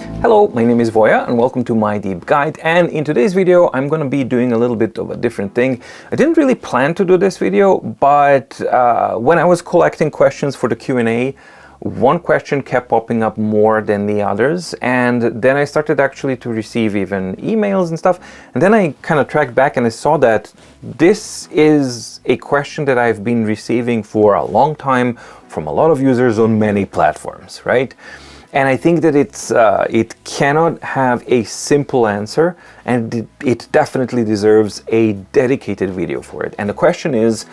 Hello, my name is Voya and welcome to My Deep Guide, and in today's video I'm going to be doing a little bit of a different thing. I didn't really plan to do this video, but when I was collecting questions for the Q&A, one question kept popping up more than the others, and then I started actually to receive even emails and stuff, and then I kind of tracked back and I saw that this is a question that I've been receiving for a long time from a lot of users on many platforms, right? And I think that it cannot have a simple answer, and it definitely deserves a dedicated video for it. And the question is,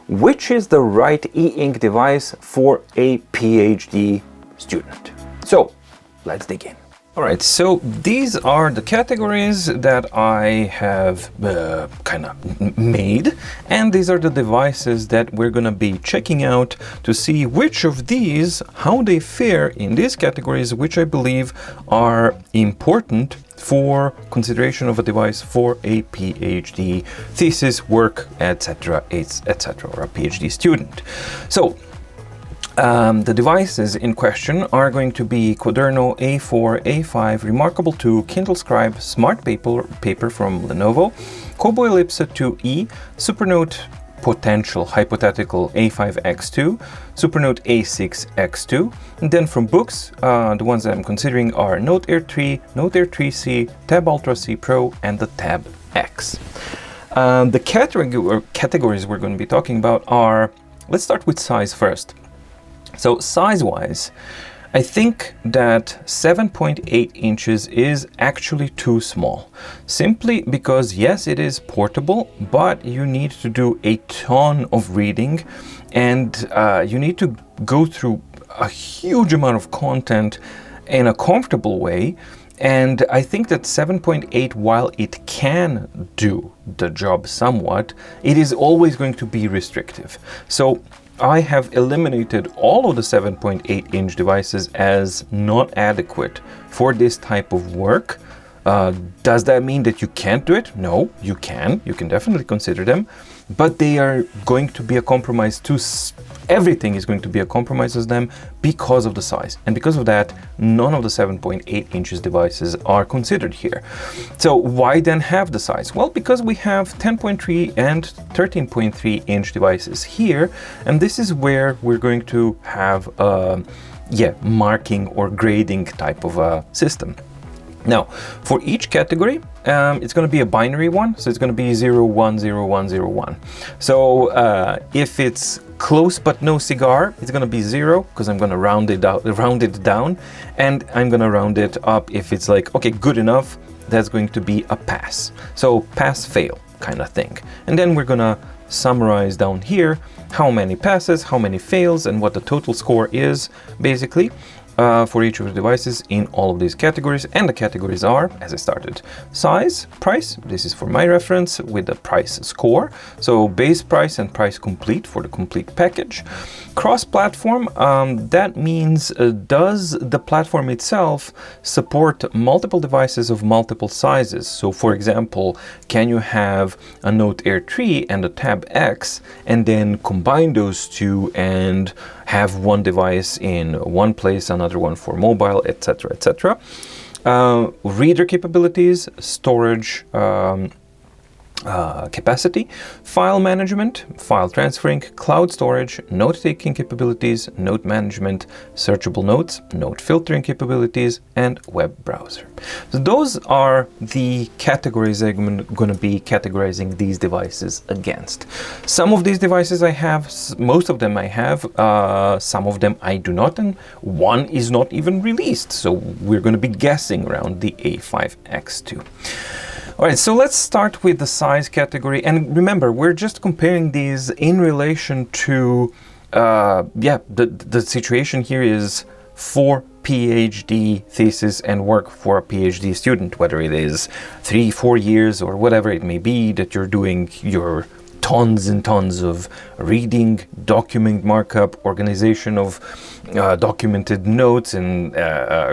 which is the right e-ink device for a PhD student? So let's dig in. All right, so these are the categories that I have kind of made, and these are the devices that we're going to be checking out to see which of these, how they fare in these categories, which I believe are important for consideration of a device for a PhD thesis, work, etc., etc., or a PhD student. So the devices in question are going to be Quaderno A4, A5, Remarkable 2, Kindle Scribe, Smart Paper from Lenovo, Kobo Ellipsa 2E, Supernote Potential Hypothetical A5X2, Supernote A6X2, and then from Boox, the ones that I'm considering are Note Air 3, Note Air 3C, Tab Ultra C Pro, and the Tab X. The categories we're going to be talking about are, let's start with size first. So size-wise, I think that 7.8 inches is actually too small, simply because yes, it is portable, but you need to do a ton of reading, and you need to go through a huge amount of content in a comfortable way. And I think that 7.8, while it can do the job somewhat, it is always going to be restrictive. So I have eliminated all of the 7.8 inch devices as not adequate for this type of work. Does that mean that you can't do it? No, you can. You can definitely consider them, but they are going to be a compromise to everything is going to be a compromise with them because of the size. And because of that, none of the 7.8 inches devices are considered here. So why then have the size? Well, because we have 10.3 and 13.3 inch devices here, and this is where we're going to have marking or grading type of a system. Now, for each category, it's going to be a binary one, so it's going to be 0, 1, 0, 1, 0, 1. So if it's close but no cigar, it's going to be 0, because I'm going to round it down, and I'm going to round it up if it's like, okay, good enough, that's going to be a pass. So pass, fail kind of thing. And then we're going to summarize down here how many passes, how many fails, and what the total score is, basically. For each of the devices in all of these categories, and the categories are, as I started, size, price, this is for my reference with the price score, so base price and price complete for the complete package. Cross-platform, that means does the platform itself support multiple devices of multiple sizes? So for example, can you have a Note Air 3 and a Tab X and then combine those two and have one device in one place, another one for mobile, etc., etc. Reader capabilities, storage capacity, file management, file transferring, cloud storage, note-taking capabilities, note management, searchable notes, note filtering capabilities, and web browser. So those are the categories I'm going to be categorizing these devices against. Some of these devices I have, most of them I have, some of them I do not, and one is not even released. So we're going to be guessing around the A5X2. All right, so let's start with the size category. And remember, we're just comparing these in relation to, the situation here is for PhD thesis and work for a PhD student, whether it is 3-4 years or whatever it may be that you're doing your tons and tons of reading, document markup, organization of documented notes and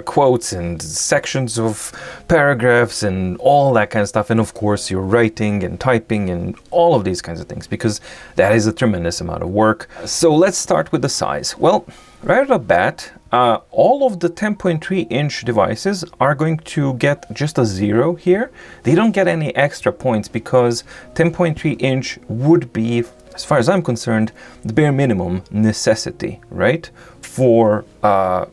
quotes and sections of paragraphs and all that kind of stuff. And of course, you're writing and typing and all of these kinds of things, because that is a tremendous amount of work. So let's start with the size. Well, right off the bat, all of the 10.3-inch devices are going to get just a 0 here. They don't get any extra points because 10.3-inch would be, as far as I'm concerned, the bare minimum necessity, right, for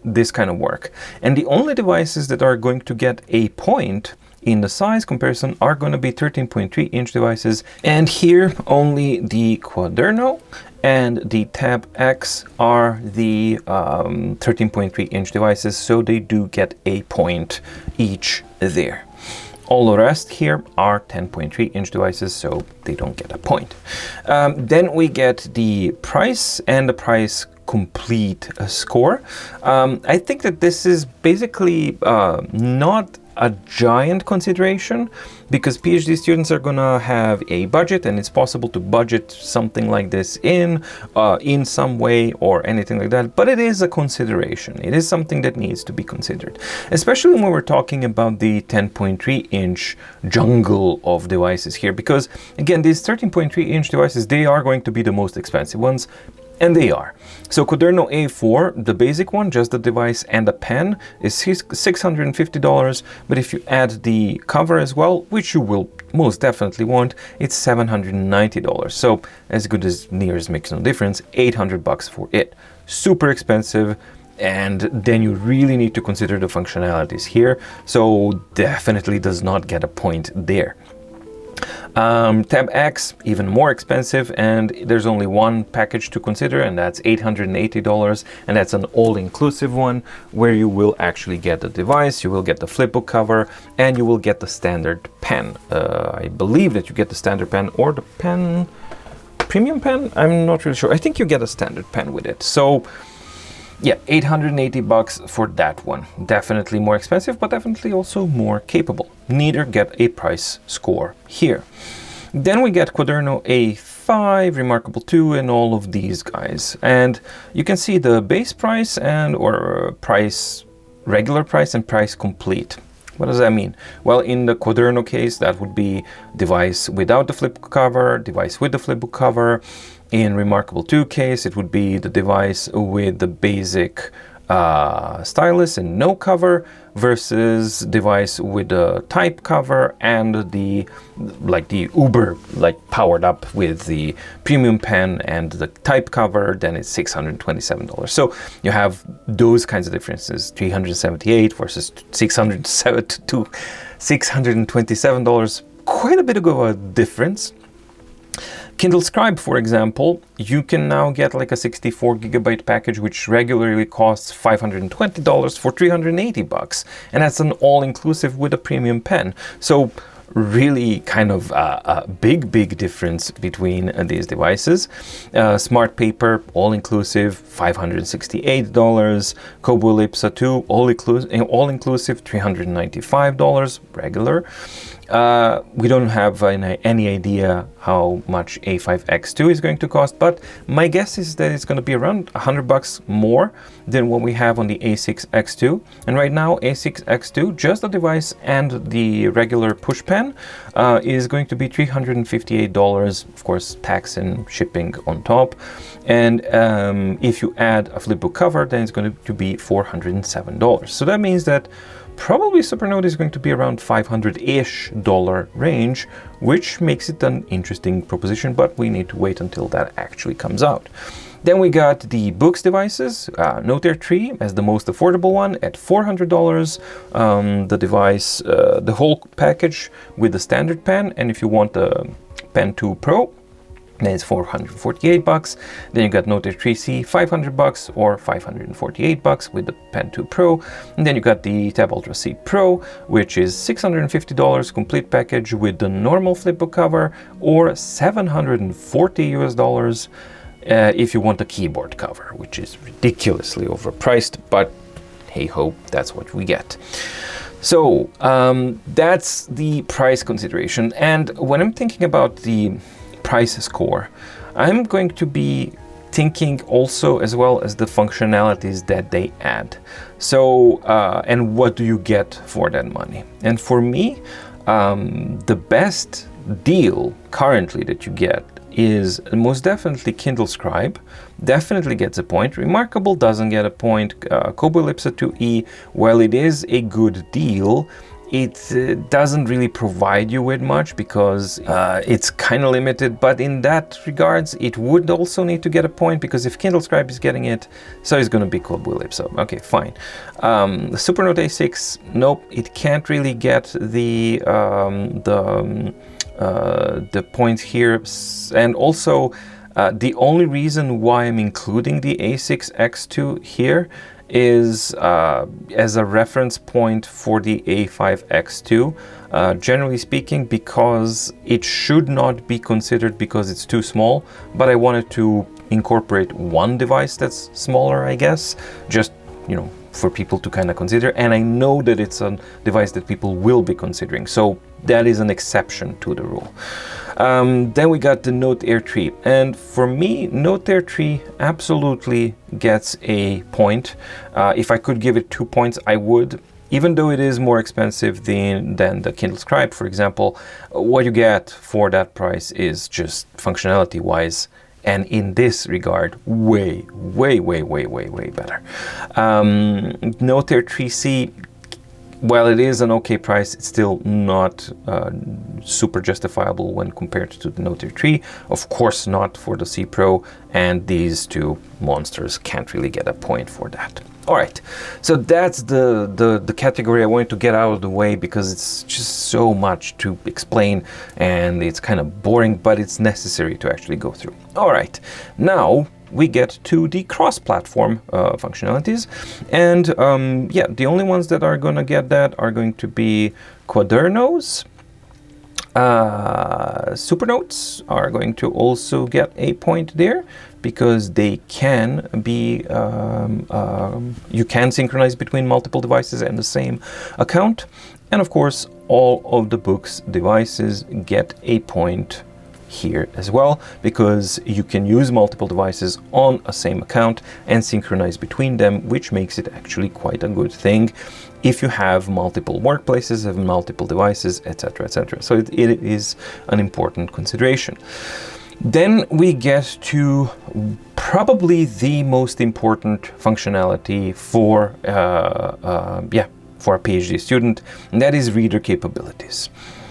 this kind of work. And the only devices that are going to get a point in the size comparison are going to be 13.3-inch devices. And here only the Quaderno and the Tab X are the 13.3-inch devices, so they do get a point each there. All the rest here are 10.3-inch devices, so they don't get a point. Then we get the price and the price complete score. I think that this is basically not a giant consideration because PhD students are gonna have a budget, and it's possible to budget something like this in some way or anything like that, but it is a consideration. It is something that needs to be considered, especially when we're talking about the 10.3-inch jungle of devices here, because again, these 13.3-inch devices, they are going to be the most expensive ones. And they are. So Quaderno A4, the basic one, just the device and the pen, is $650. But if you add the cover as well, which you will most definitely want, it's $790. So as good as near as makes no difference, $800 for it. Super expensive. And then you really need to consider the functionalities here. So definitely does not get a point there. Tab X, even more expensive, and there's only one package to consider, and that's $880, and that's an all-inclusive one where you will actually get the device, you will get the flipbook cover, and you will get the standard pen. I believe that you get the standard pen or the pen, premium pen? I'm not really sure. I think you get a standard pen with it. So yeah, $880 for that one. Definitely more expensive, but definitely also more capable. Neither get a price score here. Then we get Quaderno A5, Remarkable 2, and all of these guys. And you can see the base price and or price, regular price and price complete. What does that mean? Well, in the Quaderno case, that would be device without the flipbook cover, device with the flipbook cover. In Remarkable 2 case, it would be the device with the basic stylus and no cover versus device with a type cover and the Uber powered up with the premium pen and the type cover. Then it's $627. So you have those kinds of differences: $378 versus $627. Quite a bit of a difference. Kindle Scribe, for example, you can now get like a 64 gigabyte package, which regularly costs $520 for $380, and that's an all-inclusive with a premium pen. So really kind of a big difference between these devices. Smart Paper, all-inclusive, $568. Kobo Ellipsa 2, all-inclusive, $395, regular. We don't have any idea how much A5X2 is going to cost, but my guess is that it's going to be around $100 more than what we have on the A6X2. And right now, A6X2, just the device and the regular push pen, is going to be $358, of course, tax and shipping on top. And if you add a flipbook cover, then it's going to be $407. So that means that probably Supernote is going to be around $500-ish range, which makes it an interesting proposition, but we need to wait until that actually comes out. Then we got the Boox devices, Note Air 3 as the most affordable one at $400. The device, the whole package with the standard pen, and if you want the Pen 2 Pro, then it's $448. Then you got Note Air 3C, $500 or $548 with the Pen 2 Pro. And then you got the Tab Ultra C Pro, which is $650 complete package with the normal flipbook cover, or $740 if you want the keyboard cover, which is ridiculously overpriced, but hey ho, that's what we get. So that's the price consideration. And when I'm thinking about the price score, I'm going to be thinking also as well as the functionalities that they add. So and what do you get for that money? And for me, the best deal currently that you get is most definitely Kindle Scribe, definitely gets a point. Remarkable doesn't get a point. Kobo Ellipsa 2e, while it is a good deal, it doesn't really provide you with much because it's kind of limited, but in that regards it would also need to get a point, because if Kindle Scribe is getting it, so it's going to be Kobo Ellipsa. Okay, fine. The Supernote A6, nope, it can't really get the point here. And also the only reason why I'm including the A6X2 here is as a reference point for the A5X2, generally speaking, because it should not be considered because it's too small, but I wanted to incorporate one device that's smaller, I guess, just, you know, for people to kind of consider, and I know that it's a device that people will be considering, so that is an exception to the rule. Then we got the Note Air 3, and for me, Note Air 3 absolutely gets a point. If I could give it 2 points, I would. Even though it is more expensive than the Kindle Scribe, for example, what you get for that price is just functionality-wise, and in this regard, way better. Note Air 3C, while it is an okay price, it's still not super justifiable when compared to the Note Air 3. Of course not for the C Pro, and these two monsters can't really get a point for that. All right, so that's the category I wanted to get out of the way, because it's just so much to explain and it's kind of boring, but it's necessary to actually go through. All right, now we get to the cross-platform functionalities, and yeah, the only ones that are going to get that are going to be Quadernos. Supernotes are going to also get a point there, because they can be, you can synchronize between multiple devices and the same account. And of course, all of the Boox devices get a point here as well, because you can use multiple devices on a same account and synchronize between them, which makes it actually quite a good thing if you have multiple workplaces, have multiple devices, etc., etc. So it is an important consideration. Then we get to probably the most important functionality for for a PhD student, and that is reader capabilities.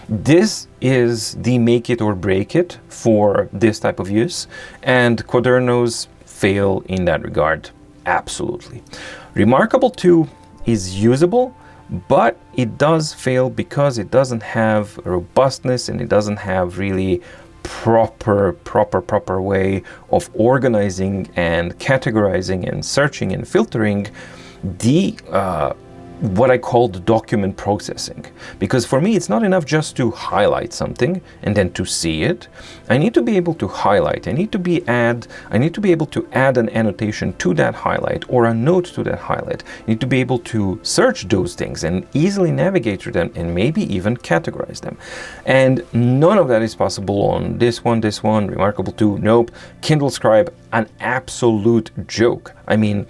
This is the make it or break it for this type of use, and Quadernos fail in that regard, absolutely. Remarkable 2 is usable, but it does fail because it doesn't have robustness, and it doesn't have really proper way of organizing and categorizing and searching and filtering the what I call the document processing. Because for me, it's not enough just to highlight something and then to see it. I need to be able to highlight. I need to be able to add an annotation to that highlight or a note to that highlight. I need to be able to search those things and easily navigate through them and maybe even categorize them. And none of that is possible on this one, Remarkable 2, nope. Kindle Scribe, an absolute joke. I mean,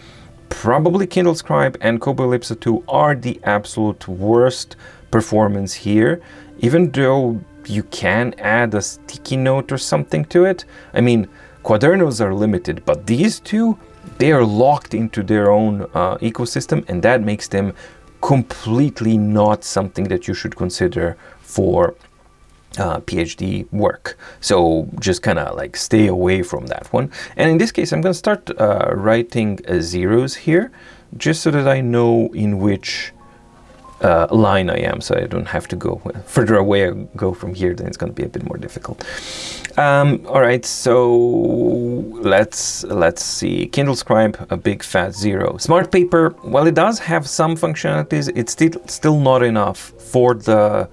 probably Kindle Scribe and Kobo Ellipsa 2 are the absolute worst performance here, even though you can add a sticky note or something to it. I mean, Quadernos are limited, but these two, they are locked into their own ecosystem, and that makes them completely not something that you should consider for PhD work. So just kind of like stay away from that one. And in this case, I'm going to start writing zeros here, just so that I know in which line I am, so I don't have to go further away. I go from here, then it's going to be a bit more difficult. All right, so let's see. Kindle Scribe, a big fat 0. Smart Paper, while it does have some functionalities, it's still not enough for the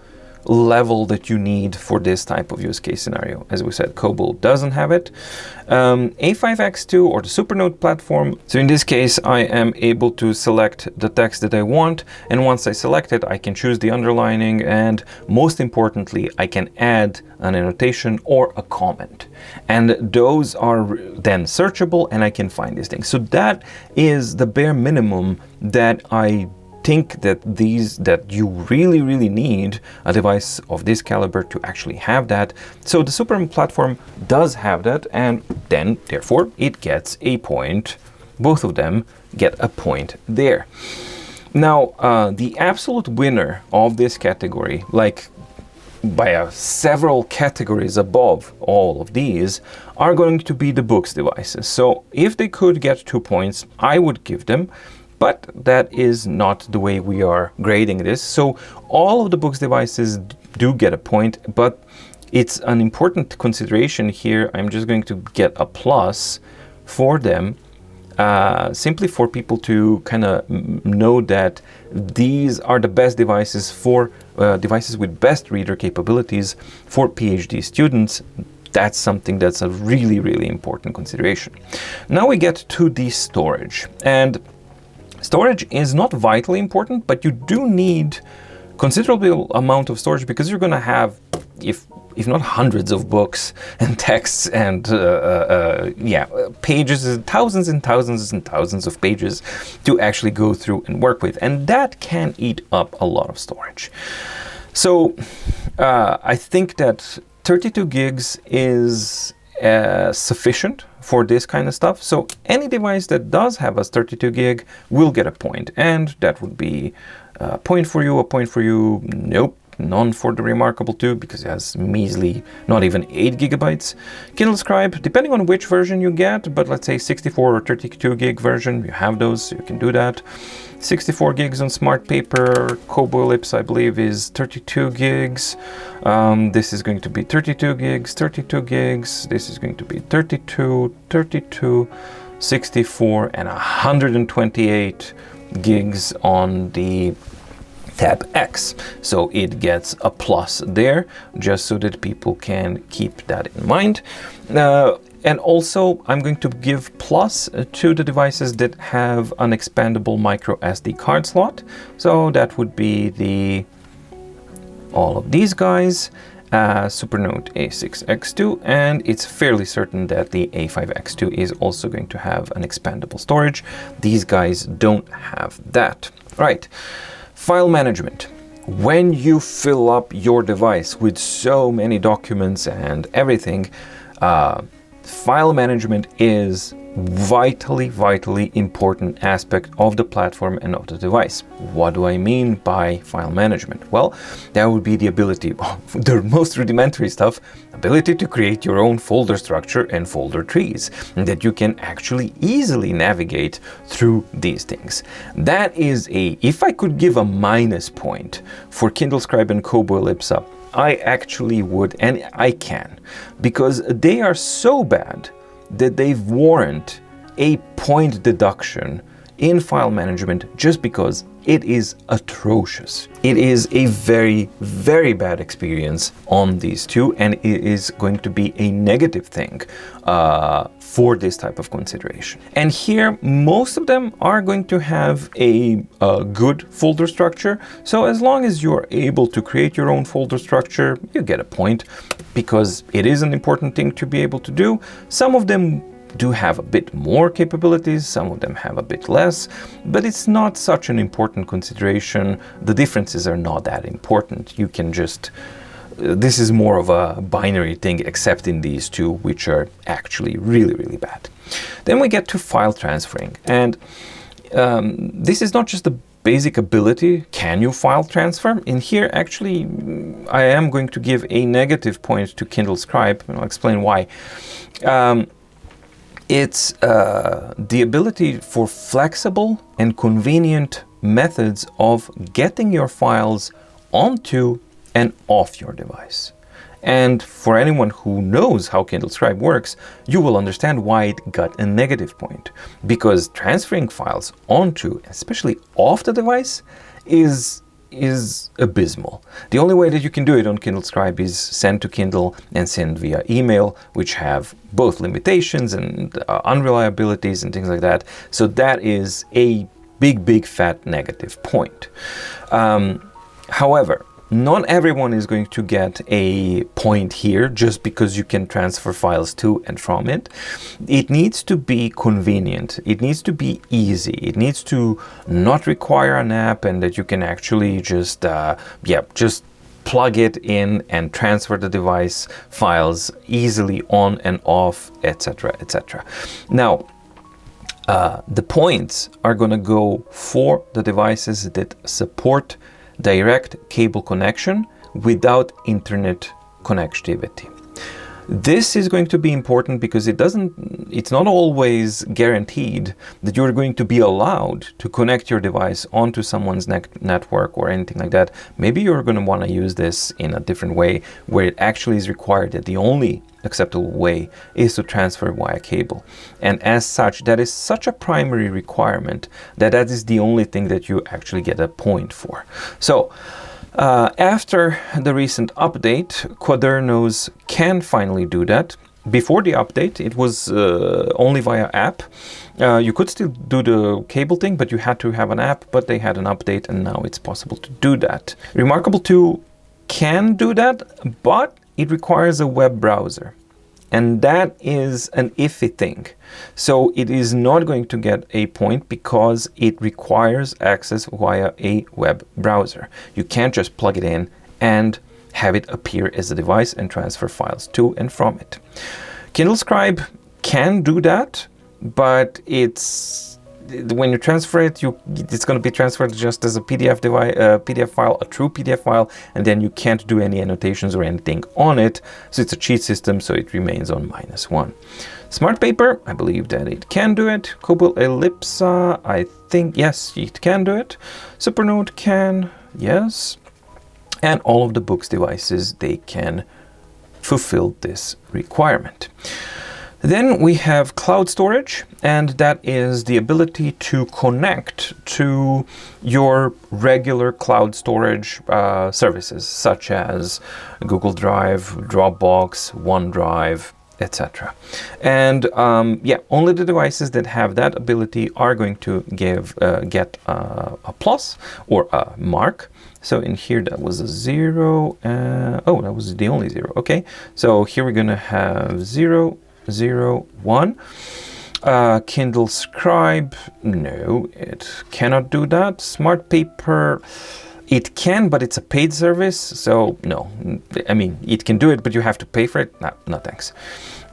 level that you need for this type of use case scenario. As we said, Kobo doesn't have it. A5X2 or the Supernote platform. So in this case, I am able to select the text that I want, and once I select it, I can choose the underlining, and most importantly, I can add an annotation or a comment. And those are then searchable, and I can find these things. So that is the bare minimum that I think that you really need a device of this caliber to actually have that. So the Supernote platform does have that, and then therefore it gets a point. Both of them get a point there. Now, the absolute winner of this category, like by several categories above all of these, are going to be the Boox devices. So if they could get 2 points, I would give them, but that is not the way we are grading this. So all of the Boox devices do get a point, but it's an important consideration here. I'm just going to get a plus for them, simply for people to kind of know that these are the best devices for devices with best reader capabilities for PhD students. That's something that's a really important consideration. Now we get to the storage, and storage is not vitally important, but you do need considerable amount of storage, because you're going to have, if not hundreds of books and texts and pages, thousands and thousands and thousands of pages to actually go through and work with, and that can eat up a lot of storage. So I think that 32 gigs is sufficient for this kind of stuff. So any device that does have a 32 gig will get a point, and that would be a point for you, nope. None for the Remarkable 2, because it has measly not even 8 gigabytes. Kindle Scribe, depending on which version you get, but let's say 64 or 32 gig version, you have those, so you can do that. 64 gigs on Smart Paper. Kobo Ellipse, I believe, is 32 gigs. This is going to be 32 gigs, 32 gigs. This is going to be 32, 32, 64, and 128 gigs on the Tab X. So it gets a plus there, just so that people can keep that in mind. And also, I'm going to give plus to the devices that have an expandable micro SD card slot. So that would be all of these guys, Supernote A6X2, and it's fairly certain that the A5X2 is also going to have an expandable storage. These guys don't have that. Right. File management. When you fill up your device with so many documents and everything, file management is vitally important aspect of the platform and of the device. What do I mean by file management? Well, that would be the ability, the most rudimentary stuff, ability to create your own folder structure and folder trees, and that you can actually easily navigate through these things. That is if I could give a minus point for Kindle Scribe and Kobo Ellipse, I actually would, and I can, because they are so bad that they warrant a point deduction in file management just because it is atrocious. It is a very bad experience on these two, and it is going to be a negative thing for this type of consideration. And here, most of them are going to have a good folder structure. So as long as you're able to create your own folder structure, you get a point, because it is an important thing to be able to do. Some of them do have a bit more capabilities, some of them have a bit less, but it's not such an important consideration. The differences are not that important. You can just, this is more of a binary thing, except in these two, which are actually really bad. Then we get to file transferring, and this is not just the basic ability, can you file transfer? In here, actually, I am going to give a negative point to Kindle Scribe, and I'll explain why. It's the ability for flexible and convenient methods of getting your files onto and off your device. And for anyone who knows how Kindle Scribe works, you will understand why it got a negative point. Because transferring files onto, especially off the device, is abysmal. The only way that you can do it on Kindle Scribe is send to Kindle and send via email, which have both limitations and unreliabilities and things like that. So that is a big fat negative point. However, not everyone is going to get a point here just because you can transfer files to and from it. It needs to be convenient. It needs to be easy. It needs to not require an app, and that you can actually just plug it in and transfer the device files easily on and off, etc., etc. Now, the points are going to go for the devices that support direct cable connection without internet connectivity. This is going to be important because it's not always guaranteed that you're going to be allowed to connect your device onto someone's network or anything like that. Maybe you're going to want to use this in a different way where it actually is required that the only acceptable way is to transfer via cable. And as such, that is such a primary requirement that is the only thing that you actually get a point for. So, after the recent update, Quadernos can finally do that. Before the update, it was only via app. You could still do the cable thing, but you had to have an app, but they had an update and now it's possible to do that. Remarkable 2 can do that, but it requires a web browser. And that is an iffy thing. So it is not going to get a point because it requires access via a web browser. You can't just plug it in and have it appear as a device and transfer files to and from it. Kindle Scribe can do that, but when you transfer it, it's going to be transferred just as a PDF file, a true PDF file, and then you can't do any annotations or anything on it. So it's a cheat system, so it remains on -1. Smart Paper, I believe that it can do it. Kobo Ellipsa, I think, yes, it can do it. Supernote can, yes. And all of the Boox devices, they can fulfill this requirement. Then we have cloud storage, and that is the ability to connect to your regular cloud storage services, such as Google Drive, Dropbox, OneDrive, etc. And only the devices that have that ability are going to get a plus or a mark. So in here that was a 0. That was the only 0. Okay, so here we're going to have 0, 0, 1. Kindle Scribe, no, it cannot do that. Smart Paper, it can, but it's a paid service, so no. I mean, it can do it, but you have to pay for it. No thanks.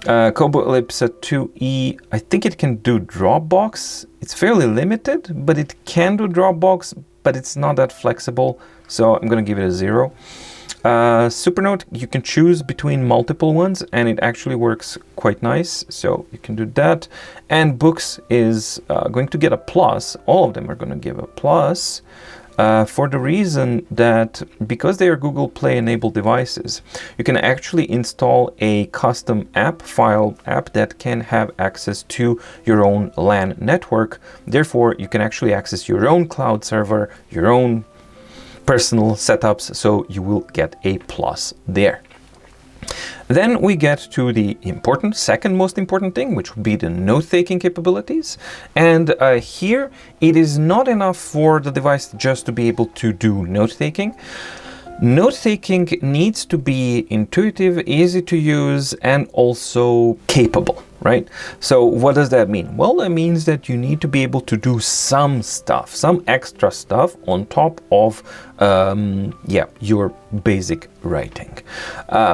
Kobo Ellipsa 2E, I think it can do Dropbox. It's fairly limited, but it can do Dropbox, but it's not that flexible, so I'm going to give it a 0. Supernote, you can choose between multiple ones and it actually works quite nice, so you can do that. And Boox is going to get a plus. All of them are going to give a plus for the reason that because they are Google Play enabled devices, you can actually install a custom app that can have access to your own LAN network. Therefore, you can actually access your own cloud server, your own personal setups, so you will get a plus there. Then we get to the second most important thing, which would be the note-taking capabilities. And here, it is not enough for the device just to be able to do note-taking. Note-taking needs to be intuitive, easy to use, and also capable, right? So what does that mean? Well, that means that you need to be able to do some stuff, some extra stuff on top of your basic writing.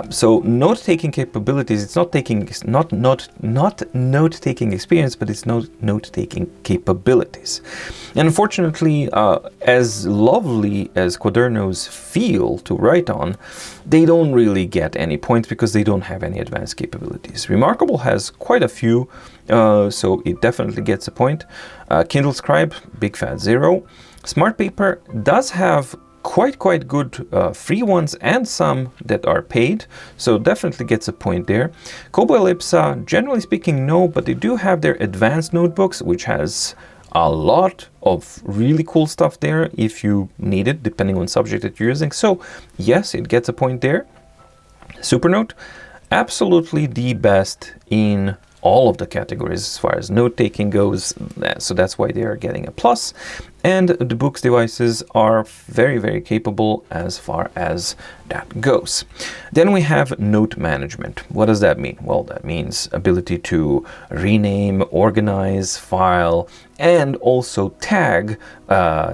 So note-taking capabilities, it's not note-taking experience, but it's note-taking capabilities. And unfortunately, as lovely as Quadernos feel to write on, they don't really get any points because they don't have any advanced capabilities. Remarkable has quite a few, so it definitely gets a point. Kindle Scribe, big fat 0. Smart Paper does have quite good free ones and some that are paid, so definitely gets a point there. Kobo Ellipsa, generally speaking, no, but they do have their advanced notebooks, which has a lot of really cool stuff there if you need it, depending on subject that you're using. So yes, it gets a point there. Supernote, absolutely the best in all of the categories as far as note-taking goes, so that's why they are getting a plus. And the Boox devices are very, very capable as far as that goes. Then we have note management. What does that mean? Well, that means ability to rename, organize, file, and also tag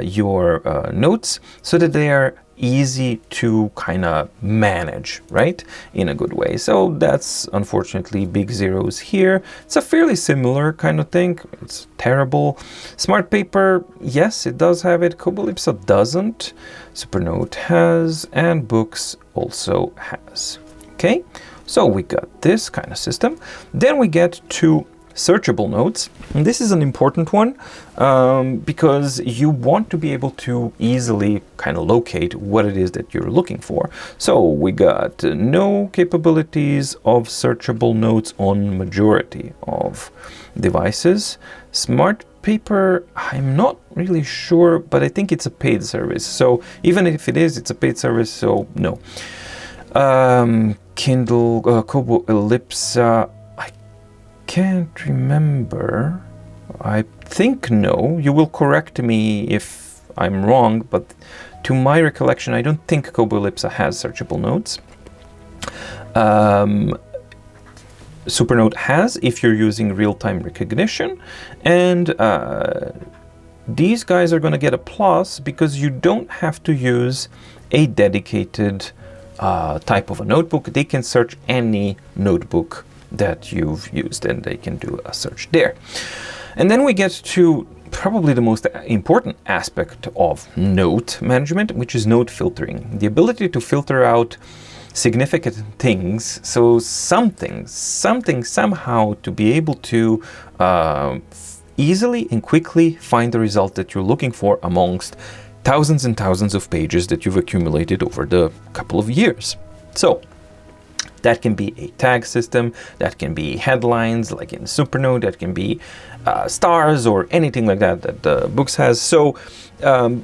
your notes so that they are easy to kind of manage, right, in a good way. So that's unfortunately big zeros here. It's a fairly similar kind of thing. It's terrible. Smart paper, yes, it does have it. Kobolipsa doesn't. Supernote has, and Boox also has. Okay, so we got this kind of system. Then we get to searchable notes, and this is an important one because you want to be able to easily kind of locate what it is that you're looking for. So we got no capabilities of searchable notes on majority of devices. Smart paper, I'm not really sure, but I think it's a paid service. So even if it is, it's a paid service, so no. Kindle, Kobo Ellipsa, can't remember. I think no. You will correct me if I'm wrong, but to my recollection, I don't think Kobo Ellipsa has searchable notes. Supernote has if you're using real-time recognition, and these guys are going to get a plus because you don't have to use a dedicated type of a notebook. They can search any notebook that you've used, and they can do a search there. And then we get to probably the most important aspect of note management, which is note filtering. The ability to filter out significant things, so something somehow to be able to easily and quickly find the result that you're looking for amongst thousands and thousands of pages that you've accumulated over the couple of years. So that can be a tag system, that can be headlines like in Supernote, that can be stars or anything like that that Boox has. So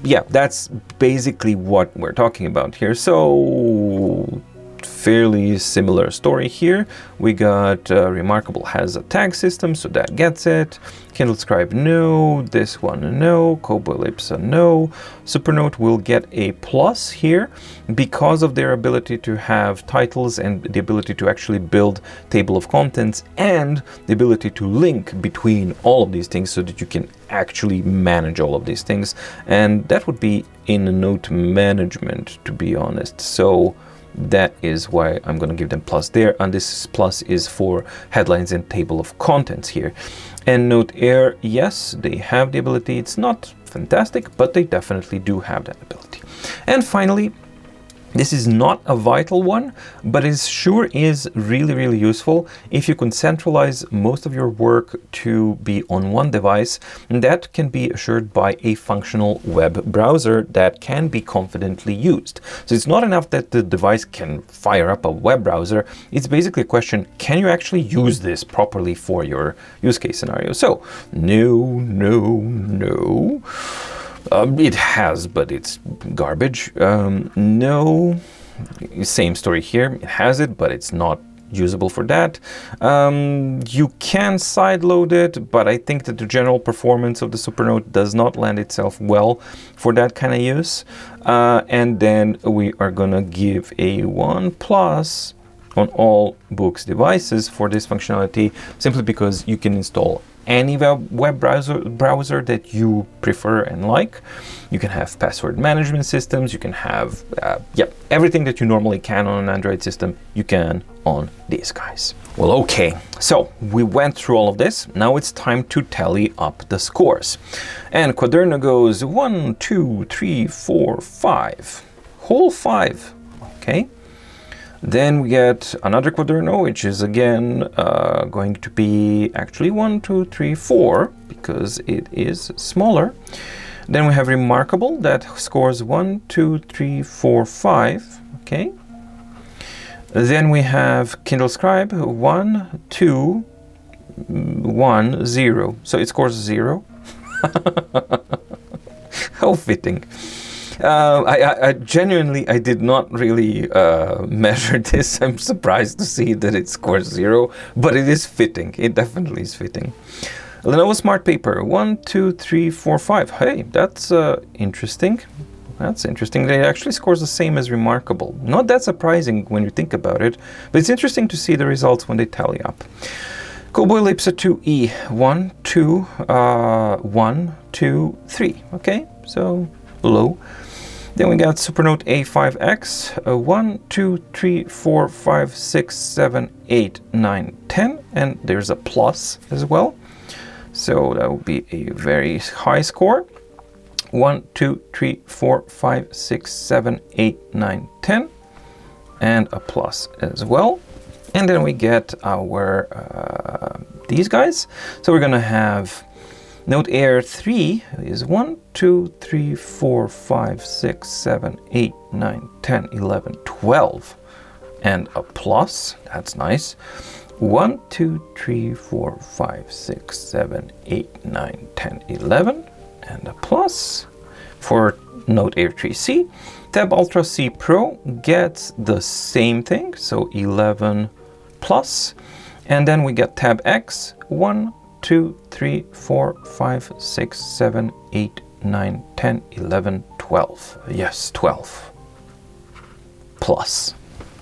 yeah, that's basically what we're talking about here. So fairly similar story here. We got Remarkable has a tag system, so that gets it. Kindle Scribe, no. This one, no. Kobo Ellipsa, no. Supernote will get a plus here because of their ability to have titles and the ability to actually build table of contents and the ability to link between all of these things so that you can actually manage all of these things. And that would be in note management, to be honest. So that is why I'm going to give them plus there, and this plus is for headlines and table of contents here. And Note Air, yes, they have the ability. It's not fantastic, but they definitely do have that ability. And finally, this is not a vital one, but it sure is really, really useful if you can centralize most of your work to be on one device. And that can be assured by a functional web browser that can be confidently used. So it's not enough that the device can fire up a web browser. It's basically a question, can you actually use this properly for your use case scenario? So no. It has, but it's garbage. No, same story here. It has it, but it's not usable for that. You can sideload it, but I think that the general performance of the Supernote does not lend itself well for that kind of use. And then we are gonna give a 1+ on all Boox devices for this functionality, simply because you can install any web browser that you prefer and like. You can have password management systems, you can have everything that you normally can on an Android system, you can on these guys. Well, okay, so we went through all of this. Now it's time to tally up the scores. And Quaderno goes 1, 2, 3, 4, 5. Whole 5, okay. Then we get another Quaderno, which is again going to be actually 1, 2, 3, 4, because it is smaller. Then we have Remarkable that scores 1, 2, 3, 4, 5. Okay. Then we have Kindle Scribe 1, 2, 1, 0. So it scores 0. How fitting. I genuinely, I did not really measure this. I'm surprised to see that it scores 0, but it is fitting. It definitely is fitting. Lenovo Smart Paper, 1, 2, 3, 4, 5. Hey, that's interesting. That's interesting. It actually scores the same as Remarkable. Not that surprising when you think about it, but it's interesting to see the results when they tally up. Kobo Ellipsa 2E, 1, 2, 1, 2, 3. Okay, so low. Then we got Supernote A5X, 1, 2, 3, 4, 5, 6, 7, 8, 9, 10, and there's a plus as well. So that would be a very high score. 1, 2, 3, 4, 5, 6, 7, 8, 9, 10, and a plus as well. And then we get our these guys. So we're gonna have Note Air 3 is 1, 2, 3, 4, 5, 6, 7, 8, 9, 10, 11, 12, and a plus. That's nice. 1, 2, 3, 4, 5, 6, 7, 8, 9, 10, 11, and a plus. For Note Air 3C, Tab Ultra C Pro gets the same thing, so 11 plus. And then we get Tab X, 1, 2, 3, 4, 5, 6, 7, 8, 9, 10, 11, 12. Yes, 12 plus.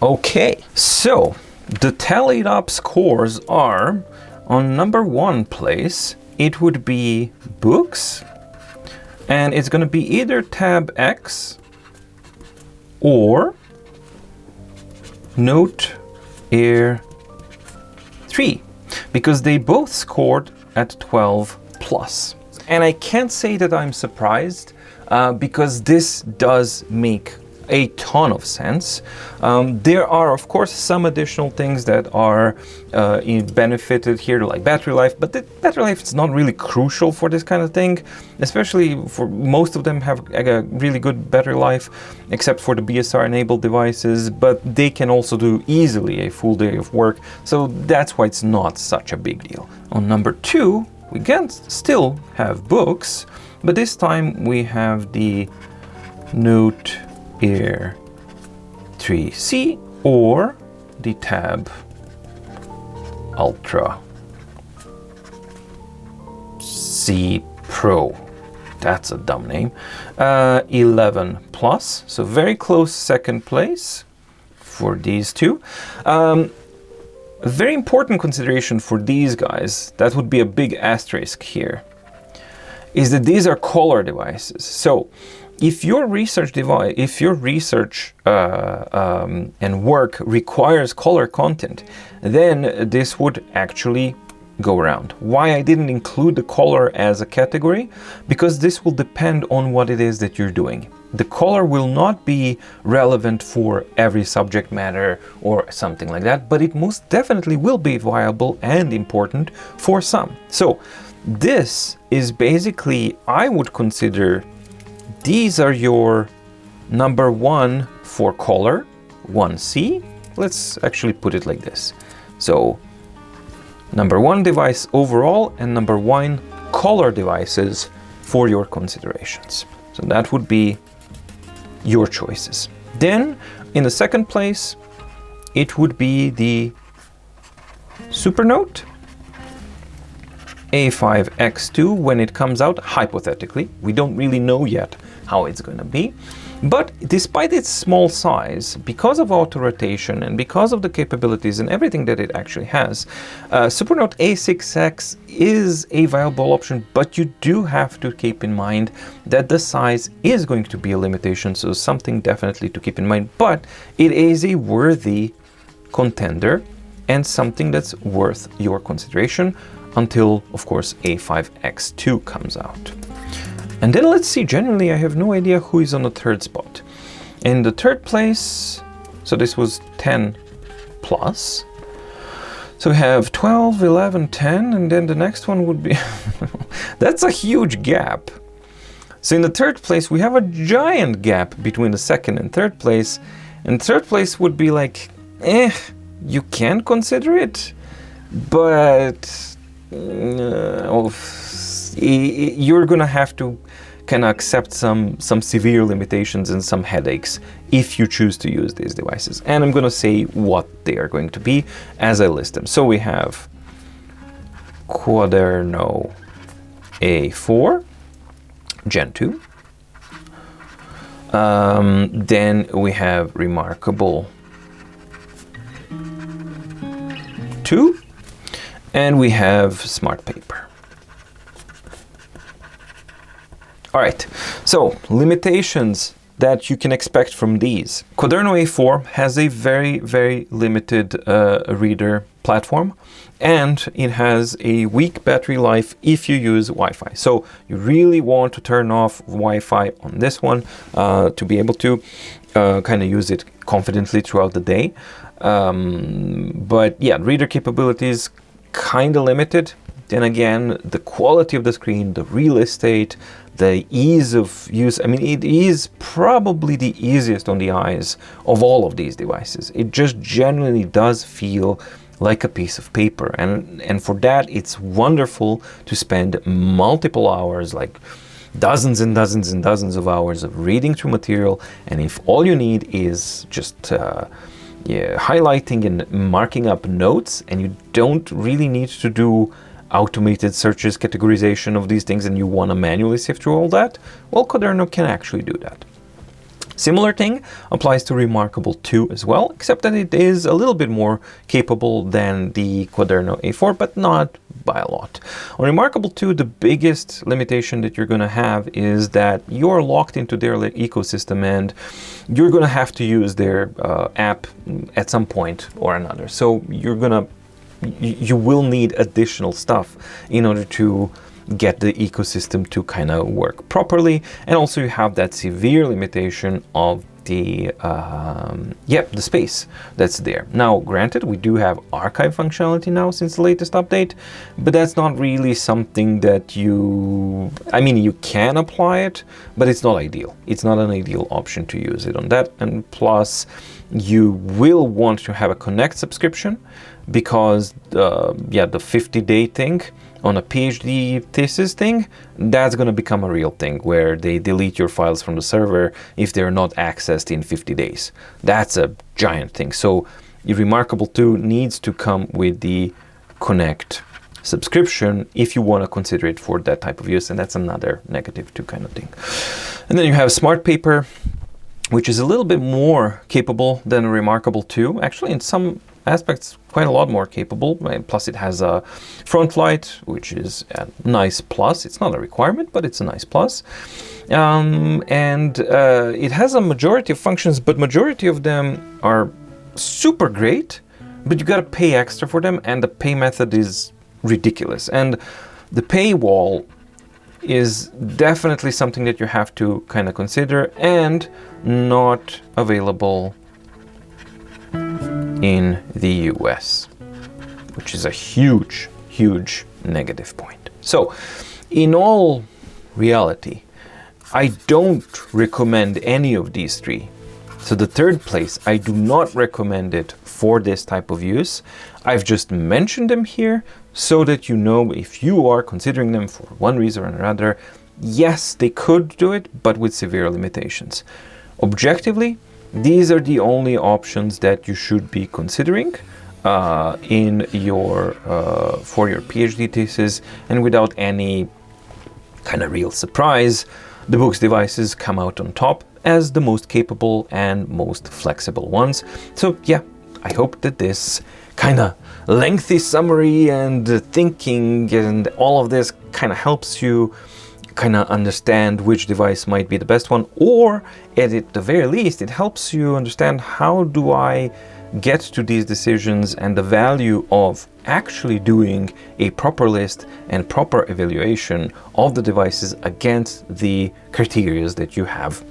Okay, so the tallied up scores are, on number 1 place, it would be Boox, and it's going to be either Tab X or Note Air 3, because they both scored at 12 plus. And I can't say that I'm surprised, because this does make a ton of sense. There are, of course, some additional things that are benefited here, like battery life, but the battery life is not really crucial for this kind of thing, especially for most of them have a really good battery life, except for the BSR enabled devices, but they can also do easily a full day of work, so that's why it's not such a big deal. On number 2, we can still have Boox, but this time we have the Note Air 3C or the Tab Ultra C Pro. That's a dumb name. 11 plus, so very close second place for these two. A very important consideration for these guys, that would be a big asterisk here, is that these are color devices. So if your research device, if your research and work requires color content, then this would actually go around. Why I didn't include the color as a category? Because this will depend on what it is that you're doing. The color will not be relevant for every subject matter or something like that, but it most definitely will be viable and important for some. So this is basically, I would consider, these are your number 1 for color, 1C. Let's actually put it like this. So number 1 device overall and number 1 color devices for your considerations. So that would be your choices. Then in the second place, it would be the Supernote A5X2 when it comes out, hypothetically. We don't really know yet how it's going to be. But despite its small size, because of auto rotation and because of the capabilities and everything that it actually has, Supernote A6X is a viable option, but you do have to keep in mind that the size is going to be a limitation, so something definitely to keep in mind, but it is a worthy contender and something that's worth your consideration until, of course, A5X2 comes out. And then let's see, generally I have no idea who is on the third spot. In the third place, so this was 10 plus. So we have 12, 11, 10, and then the next one would be, that's a huge gap. So in the third place, we have a giant gap between the second and third place. And third place would be like, you can consider it, but you're gonna have to can accept some severe limitations and some headaches if you choose to use these devices. And I'm going to say what they are going to be as I list them. So we have Quaderno A4 Gen 2. Then we have Remarkable 2, and we have Smart Paper. All right, so limitations that you can expect from these. Quaderno A4 has a very, very limited reader platform, and it has a weak battery life if you use Wi-Fi. So you really want to turn off Wi-Fi on this one to be able to kind of use it confidently throughout the day. But yeah, reader capabilities kind of limited. Then again, the quality of the screen, the real estate, the ease of use, I mean, it is probably the easiest on the eyes of all of these devices. It just genuinely does feel like a piece of paper. And for that, it's wonderful to spend multiple hours, like dozens and dozens and dozens of hours of reading through material. And if all you need is just highlighting and marking up notes, and you don't really need to do automated searches, categorization of these things, and you want to manually sift through all that, well, Quaderno can actually do that. Similar thing applies to Remarkable 2 as well, except that it is a little bit more capable than the Quaderno A4, but not by a lot. On Remarkable 2, the biggest limitation that you're going to have is that you're locked into their ecosystem, and you're going to have to use their app at some point or another. So you will need additional stuff in order to get the ecosystem to kind of work properly. And also you have that severe limitation of the space that's there. Now, granted, we do have archive functionality now since the latest update, but that's not really something that you can apply it, but it's not ideal. It's not an ideal option to use it on that. And plus, you will want to have a Connect subscription, because the 50-day thing on a PhD thesis thing, that's going to become a real thing where they delete your files from the server if they're not accessed in 50 days. That's a giant thing. So Remarkable 2 needs to come with the Connect subscription if you want to consider it for that type of use, and that's another negative 2 kind of thing. And then you have Smart Paper, which is a little bit more capable than Remarkable 2. Actually, in some aspects, quite a lot more capable. Plus, it has a front light, which is a nice plus. It's not a requirement, but it's a nice plus. It has a majority of functions, but majority of them are super great, but you got to pay extra for them, and the pay method is ridiculous. And the paywall is definitely something that you have to kind of consider, and not available in the US, which is a huge, huge negative point. So, in all reality, I don't recommend any of these three. So the third place, I do not recommend it for this type of use. I've just mentioned them here so that you know, if you are considering them for one reason or another, yes, they could do it, but with severe limitations. Objectively, these are the only options that you should be considering for your PhD thesis, and without any kind of real surprise, the Boox devices come out on top as the most capable and most flexible ones. So yeah, I hope that this kind of lengthy summary and thinking and all of this kind of helps you kind of understand which device might be the best one, or at the very least, it helps you understand how do I get to these decisions and the value of actually doing a proper list and proper evaluation of the devices against the criteria that you have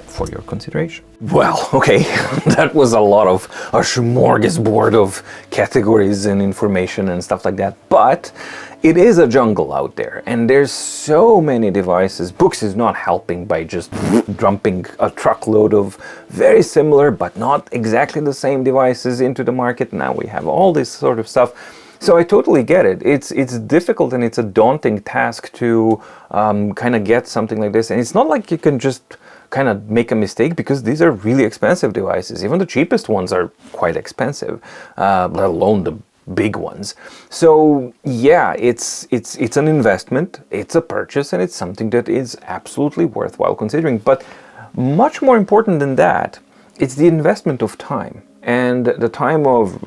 for your consideration. Well, okay, that was a lot of a smorgasbord of categories and information and stuff like that, but it is a jungle out there, and there's so many devices. Boox is not helping by just dumping a truckload of very similar but not exactly the same devices into the market. Now we have all this sort of stuff. So I totally get it. It's difficult and it's a daunting task to kind of get something like this. And it's not like you can just kind of make a mistake, because these are really expensive devices. Even the cheapest ones are quite expensive, let alone the big ones. So yeah, it's an investment, it's a purchase, and it's something that is absolutely worthwhile considering. But much more important than that, it's the investment of time, and the time of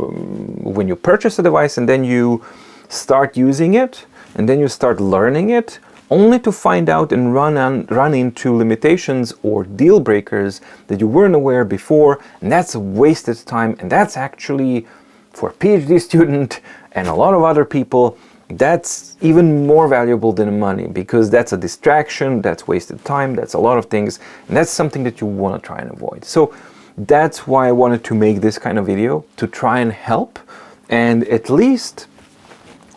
when you purchase a device and then you start using it and then you start learning it, only to find out and run into limitations or deal breakers that you weren't aware before. And that's a wasted time, and that's actually, for a PhD student and a lot of other people, that's even more valuable than money, because that's a distraction, that's wasted time, that's a lot of things, and that's something that you want to try and avoid. So that's why I wanted to make this kind of video, to try and help and at least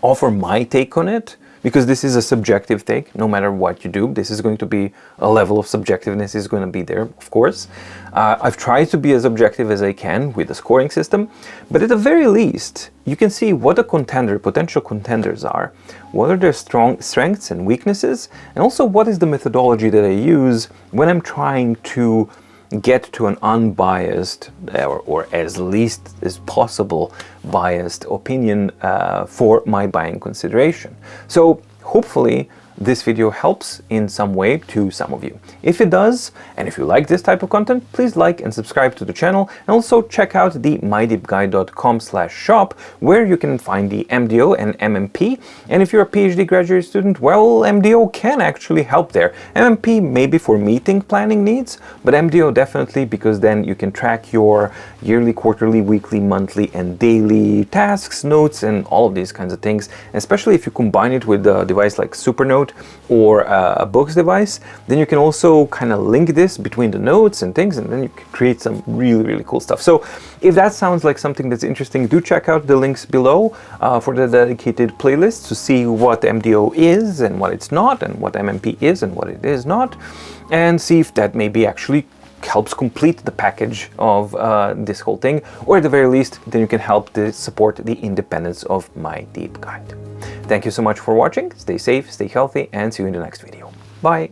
offer my take on it, because this is a subjective take. No matter what you do, this is going to be a level of subjectiveness is going to be there, of course. I've tried to be as objective as I can with the scoring system, but at the very least, you can see what a potential contenders are, what are their strengths and weaknesses, and also what is the methodology that I use when I'm trying to get to an unbiased or as least as possible biased opinion for my buying consideration. So hopefully this video helps in some way to some of you. If it does, and if you like this type of content, please like and subscribe to the channel, and also check out the mydeepguide.com/shop, where you can find the MDO and MMP. And if you're a PhD graduate student, well, MDO can actually help there. MMP maybe for meeting planning needs, but MDO definitely, because then you can track your yearly, quarterly, weekly, monthly, and daily tasks, notes, and all of these kinds of things. Especially if you combine it with a device like Supernote or a Boox device, then you can also kind of link this between the notes and things, and then you can create some really, really cool stuff. So if that sounds like something that's interesting, do check out the links below for the dedicated playlist to see what MDO is and what it's not, and what MMP is and what it is not, and see if that maybe actually helps complete the package of this whole thing, or at the very least, then you can help to support the independence of my deep guide. Thank you so much for watching. Stay safe, stay healthy, and see you in the next video. Bye.